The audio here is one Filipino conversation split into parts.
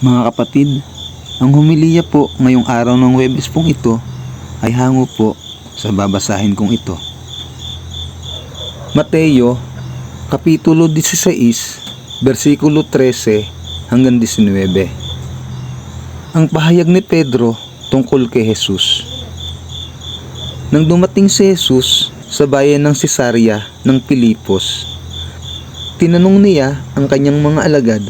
Mga kapatid, ang humiliya po ngayong araw ng Huwebes pong ito ay hango po sa babasahin kong ito. Mateo, Kapitulo 16, versikulo 13 hanggang 19. Ang pahayag ni Pedro tungkol kay Jesus. Nang dumating si Jesus sa bayan ng Cesarea ng Pilipos, tinanong niya ang kanyang mga alagad,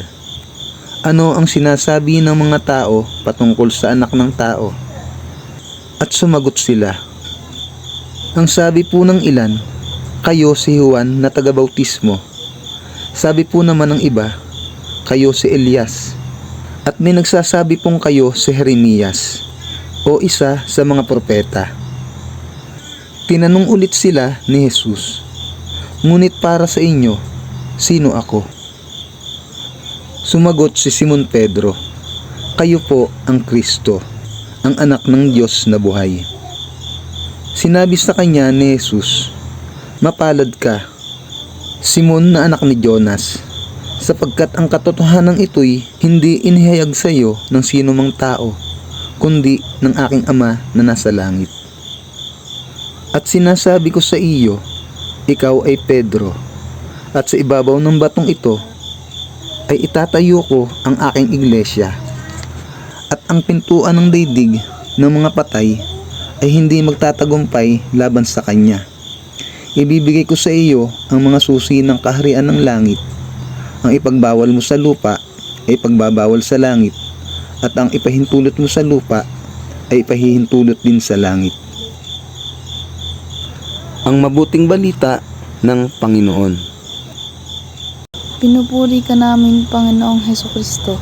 ano ang sinasabi ng mga tao patungkol sa anak ng tao? At sumagot sila. Ang sabi po ng ilan, kayo si Juan na taga-bautismo. Sabi po naman ng iba, kayo si Elias. At may nagsasabi pong kayo si Jeremias o isa sa mga propeta. Tinanong ulit sila ni Jesus, ngunit para sa inyo, sino ako? Sumagot si Simon Pedro, kayo po ang Kristo, ang anak ng Diyos na buhay. Sinabi sa kanya ni Jesus, mapalad ka, Simon na anak ni Jonas, sapagkat ang katotohanan ito'y hindi inihayag sa iyo ng sino mang tao, kundi ng aking Ama na nasa langit. At sinasabi ko sa iyo, ikaw ay Pedro, at sa ibabaw ng batong ito, ay itatayo ko ang aking iglesia, at ang pintuan ng daigdig ng mga patay ay hindi magtatagumpay laban sa kanya. Ibibigay ko sa iyo ang mga susi ng kaharian ng langit. Ang ipagbawal mo sa lupa ay ipagbabawal sa langit, at ang ipahintulot mo sa lupa ay ipahihintulot din sa langit. Ang mabuting balita ng Panginoon. Pinupuri ka namin, Panginoong Hesukristo.